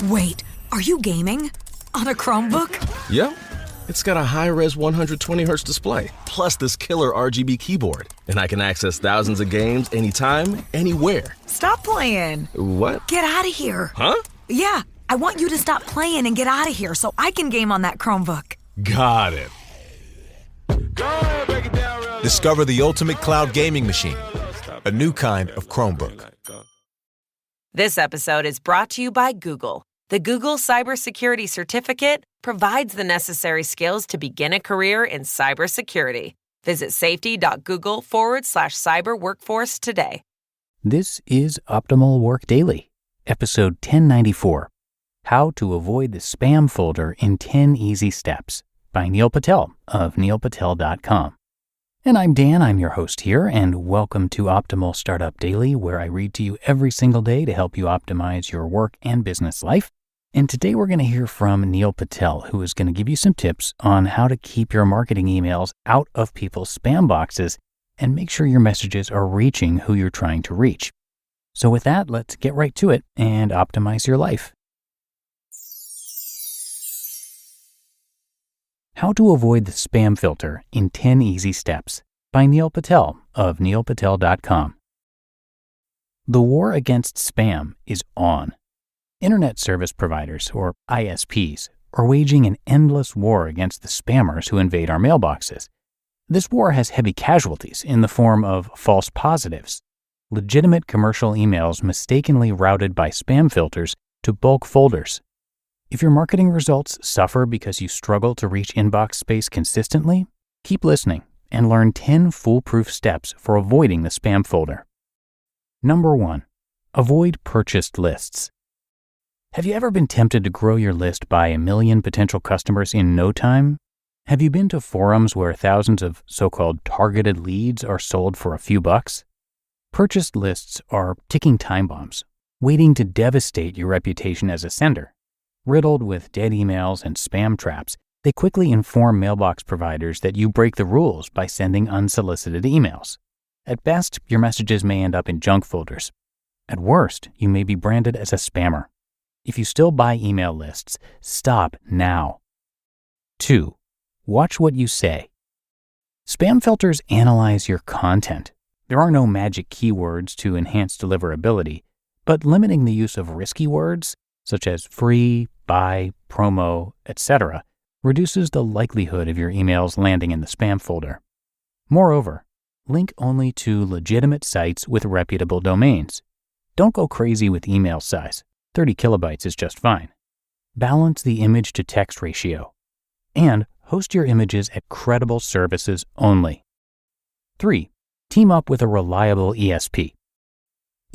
Wait, are you gaming? On a Chromebook? Yep. It's got a high-res 120Hz display, plus this killer RGB keyboard. And I can access thousands of games anytime, anywhere. Stop playing. What? Get out of here. Huh? Yeah, I want you to stop playing and get out of here so I can game on that Chromebook. Got it. Discover the ultimate cloud gaming machine, a new kind of Chromebook. This episode is brought to you by Google. The Google Cybersecurity Certificate provides the necessary skills to begin a career in cybersecurity. Visit safety.google/cyber workforce today. This is Optimal Work Daily, episode 1094, How to Avoid the Spam Folder in 10 Easy Steps by Neil Patel of neilpatel.com. And I'm Dan, I'm your host here, and welcome to Optimal Startup Daily, where I read to you every single day to help you optimize your work and business life. And today we're going to hear from Neil Patel, who is going to give you some tips on how to keep your marketing emails out of people's spam boxes and make sure your messages are reaching who you're trying to reach. So with that, let's get right to it and optimize your life. How to Avoid the Spam Filter in 10 Easy Steps by Neil Patel of neilpatel.com. The war against spam is on. Internet service providers, or ISPs, are waging an endless war against the spammers who invade our mailboxes. This war has heavy casualties in the form of false positives, legitimate commercial emails mistakenly routed by spam filters to bulk folders. If your marketing results suffer because you struggle to reach inbox space consistently, keep listening and learn 10 foolproof steps for avoiding the spam folder. Number 1. Avoid purchased lists. Have you ever been tempted to grow your list by 1 million potential customers in no time? Have you been to forums where thousands of so-called targeted leads are sold for a few bucks? Purchased lists are ticking time bombs, waiting to devastate your reputation as a sender. Riddled with dead emails and spam traps, they quickly inform mailbox providers that you break the rules by sending unsolicited emails. At best, your messages may end up in junk folders. At worst, you may be branded as a spammer. If you still buy email lists, stop now. 2. Watch what you say. Spam filters analyze your content. There are no magic keywords to enhance deliverability, but limiting the use of risky words, such as free, buy, promo, etc., reduces the likelihood of your emails landing in the spam folder. Moreover, link only to legitimate sites with reputable domains. Don't go crazy with email size. 30 kilobytes is just fine. Balance the image-to-text ratio. And host your images at credible services only. 3. Team up with a reliable ESP.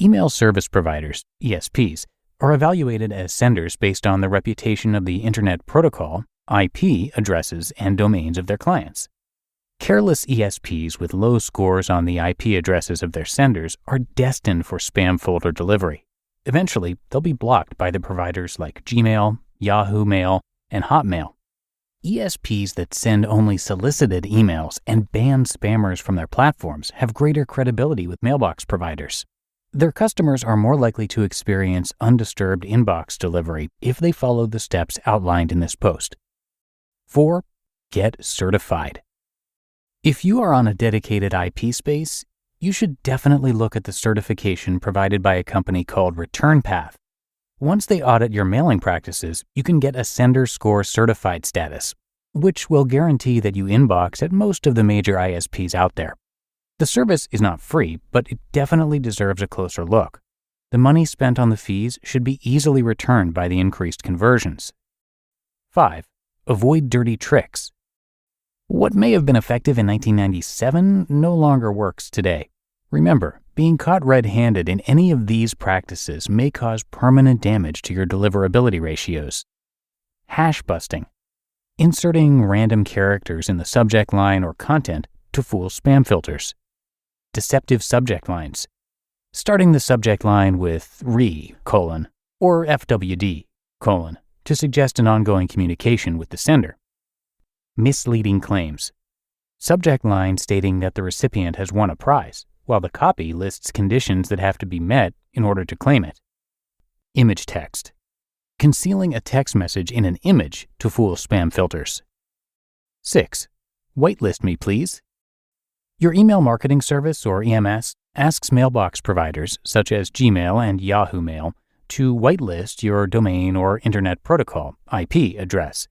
Email service providers, ESPs, are evaluated as senders based on the reputation of the Internet Protocol, IP addresses, and domains of their clients. Careless ESPs with low scores on the IP addresses of their senders are destined for spam folder delivery. Eventually, they'll be blocked by the providers like Gmail, Yahoo Mail, and Hotmail. ESPs that send only solicited emails and ban spammers from their platforms have greater credibility with mailbox providers. Their customers are more likely to experience undisturbed inbox delivery if they follow the steps outlined in this post. 4. Get certified. If you are on a dedicated IP space, you should definitely look at the certification provided by a company called ReturnPath. Once they audit your mailing practices, you can get a Sender Score certified status, which will guarantee that you inbox at most of the major ISPs out there. The service is not free, but it definitely deserves a closer look. The money spent on the fees should be easily returned by the increased conversions. 5. Avoid dirty tricks. What may have been effective in 1997 no longer works today. Remember, being caught red-handed in any of these practices may cause permanent damage to your deliverability ratios. Hash busting. Inserting random characters in the subject line or content to fool spam filters. Deceptive subject lines. Starting the subject line with re: or FWD: to suggest an ongoing communication with the sender. Misleading claims. Subject line stating that the recipient has won a prize, while the copy lists conditions that have to be met in order to claim it. Image text. concealing a text message in an image to fool spam filters. 6. Whitelist me, please. Your email marketing service, or EMS, asks mailbox providers, such as Gmail and Yahoo Mail, to whitelist your domain or Internet Protocol (IP) address.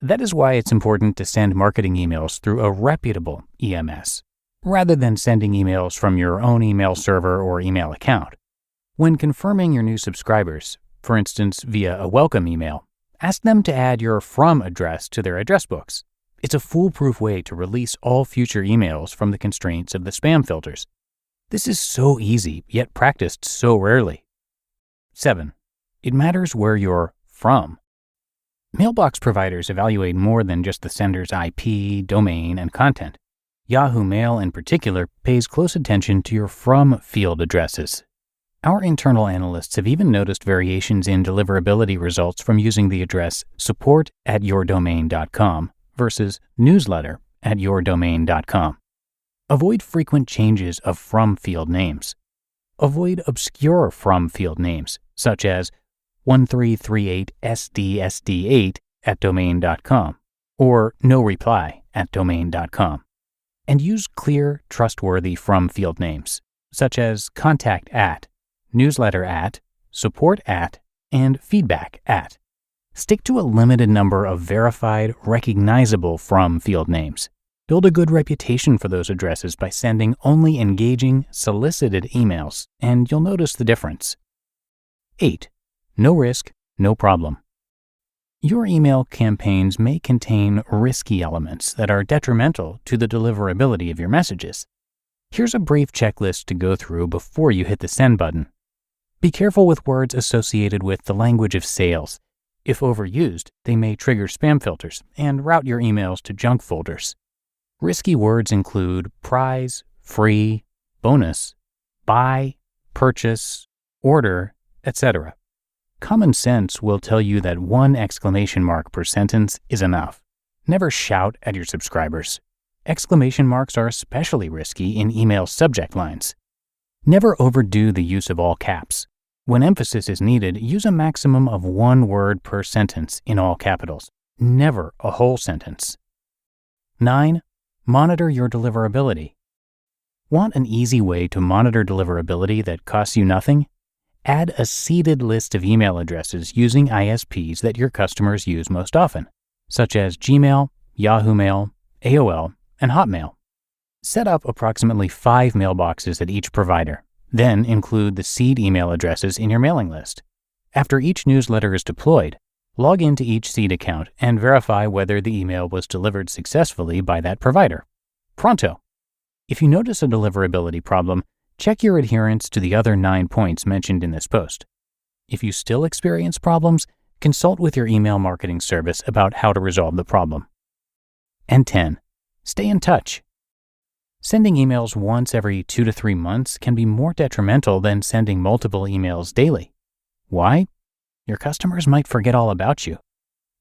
That is why it's important to send marketing emails through a reputable EMS, rather than sending emails from your own email server or email account. When confirming your new subscribers, for instance via a welcome email, ask them to add your from address to their address books. It's a foolproof way to release all future emails from the constraints of the spam filters. This is so easy, yet practiced so rarely. 7. It matters where you're from. Mailbox providers evaluate more than just the sender's IP, domain, and content. Yahoo Mail in particular pays close attention to your from field addresses. Our internal analysts have even noticed variations in deliverability results from using the address support@yourdomain.com versus newsletter@yourdomain.com. Avoid frequent changes of from field names. Avoid obscure from field names, such as 1338sdsd8@domain.com or no reply @domain.com. And use clear, trustworthy from field names, such as contact @ newsletter @ support @ and feedback @. Stick to a limited number of verified, recognizable from field names. Build a good reputation for those addresses by sending only engaging, solicited emails, and you'll notice the difference. 8. No risk, no problem. Your email campaigns may contain risky elements that are detrimental to the deliverability of your messages. Here's a brief checklist to go through before you hit the send button. Be careful with words associated with the language of sales. If overused, they may trigger spam filters and route your emails to junk folders. Risky words include prize, free, bonus, buy, purchase, order, etc. Common sense will tell you that one exclamation mark per sentence is enough. Never shout at your subscribers. Exclamation marks are especially risky in email subject lines. Never overdo the use of all caps. When emphasis is needed, use a maximum of one word per sentence in all capitals, never a whole sentence. 9. Monitor your deliverability. Want an easy way to monitor deliverability that costs you nothing? Add a seeded list of email addresses using ISPs that your customers use most often, such as Gmail, Yahoo Mail, AOL, and Hotmail. Set up approximately 5 mailboxes at each provider. Then include the seed email addresses in your mailing list. After each newsletter is deployed, log into each seed account and verify whether the email was delivered successfully by that provider. Pronto! If you notice a deliverability problem, check your adherence to the other 9 points mentioned in this post. If you still experience problems, consult with your email marketing service about how to resolve the problem. And 10. Stay in touch. Sending emails once every 2 to 3 months can be more detrimental than sending multiple emails daily. Why? Your customers might forget all about you.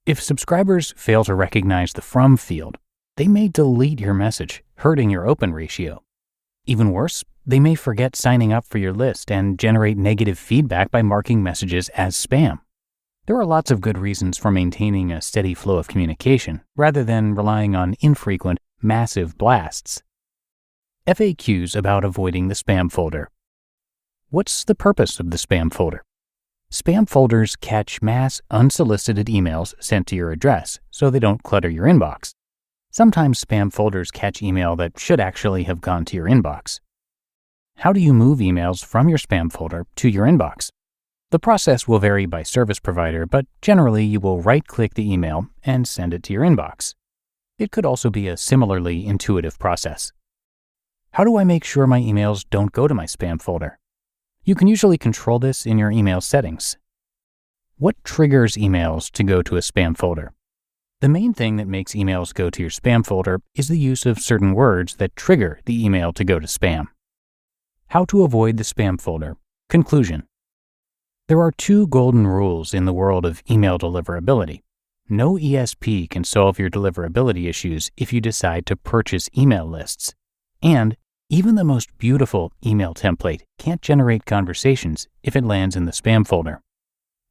If subscribers fail to recognize the from field, they may delete your message, hurting your open ratio. Even worse, they may forget signing up for your list and generate negative feedback by marking messages as spam. There are lots of good reasons for maintaining a steady flow of communication, rather than relying on infrequent, massive blasts. FAQs about avoiding the spam folder. What's the purpose of the spam folder? Spam folders catch mass unsolicited emails sent to your address so they don't clutter your inbox. Sometimes spam folders catch email that should actually have gone to your inbox. How do you move emails from your spam folder to your inbox? The process will vary by service provider, but generally you will right-click the email and send it to your inbox. It could also be a similarly intuitive process. How do I make sure my emails don't go to my spam folder? You can usually control this in your email settings. What triggers emails to go to a spam folder? The main thing that makes emails go to your spam folder is the use of certain words that trigger the email to go to spam. How to avoid the spam folder. Conclusion. There are 2 golden rules in the world of email deliverability. No ESP can solve your deliverability issues if you decide to purchase email lists. And even the most beautiful email template can't generate conversations if it lands in the spam folder.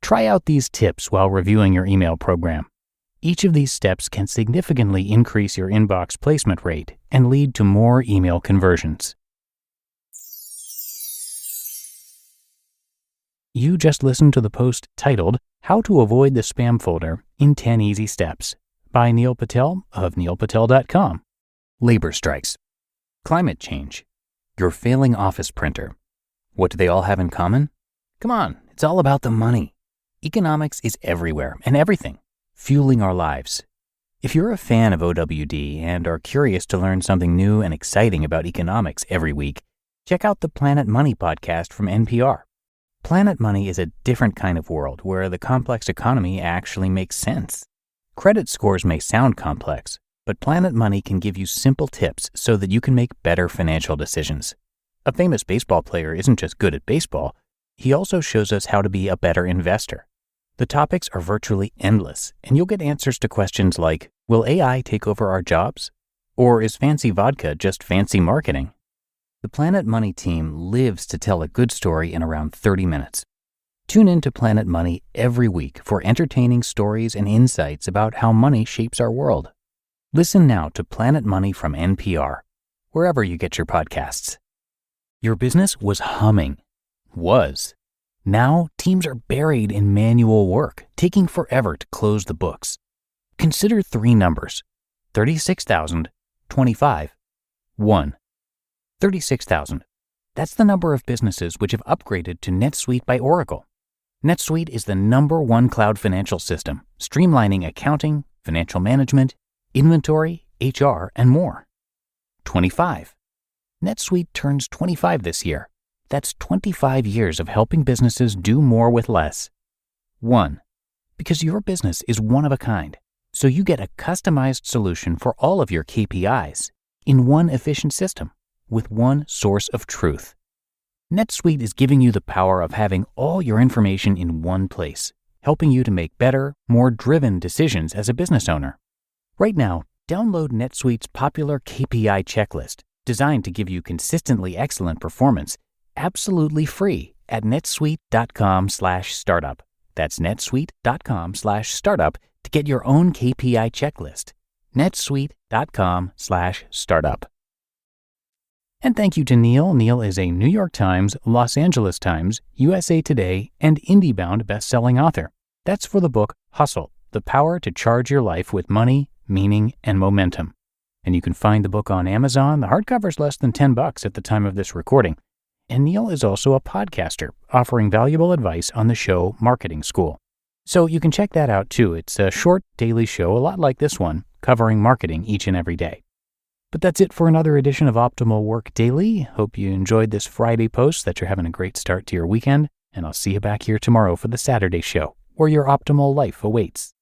Try out these tips while reviewing your email program. Each of these steps can significantly increase your inbox placement rate and lead to more email conversions. You just listened to the post titled, How to Avoid the Spam Folder in 10 Easy Steps by Neil Patel of neilpatel.com. Labor strikes. Climate change. Your failing office printer. What do they all have in common? Come on, it's all about the money. Economics is everywhere and everything, fueling our lives. If you're a fan of OWD and are curious to learn something new and exciting about economics every week, check out the Planet Money podcast from NPR. Planet Money is a different kind of world where the complex economy actually makes sense. Credit scores may sound complex, but Planet Money can give you simple tips so that you can make better financial decisions. A famous baseball player isn't just good at baseball, he also shows us how to be a better investor. The topics are virtually endless, and you'll get answers to questions like, will AI take over our jobs? Or is fancy vodka just fancy marketing? The Planet Money team lives to tell a good story in around 30 minutes. Tune in to Planet Money every week for entertaining stories and insights about how money shapes our world. Listen now to Planet Money from NPR, wherever you get your podcasts. Your business was humming. Was. Now, teams are buried in manual work, taking forever to close the books. Consider three numbers: 36,000, 25, 1. 36,000. That's the number of businesses which have upgraded to NetSuite by Oracle. NetSuite is the #1 cloud financial system, streamlining accounting, financial management, inventory, HR, and more. 25. NetSuite turns 25 this year. That's 25 years of helping businesses do more with less. 1. Because your business is one of a kind, so you get a customized solution for all of your KPIs in one efficient system with one source of truth. NetSuite is giving you the power of having all your information in one place, helping you to make better, more driven decisions as a business owner. Right now, download NetSuite's popular KPI checklist, designed to give you consistently excellent performance, absolutely free at netsuite.com/startup. That's netsuite.com/startup to get your own KPI checklist. netsuite.com/startup. And thank you to Neil. Neil is a New York Times, Los Angeles Times, USA Today, and IndieBound bestselling author. That's for the book Hustle, The Power to Charge Your Life with Money, Meaning, and Momentum. And you can find the book on Amazon. The hardcover's less than $10 at the time of this recording. And Neil is also a podcaster, offering valuable advice on the show Marketing School. So you can check that out too. It's a short daily show, a lot like this one, covering marketing each and every day. But that's it for another edition of Optimal Work Daily. Hope you enjoyed this Friday post, that you're having a great start to your weekend, and I'll see you back here tomorrow for the Saturday show, where your optimal life awaits.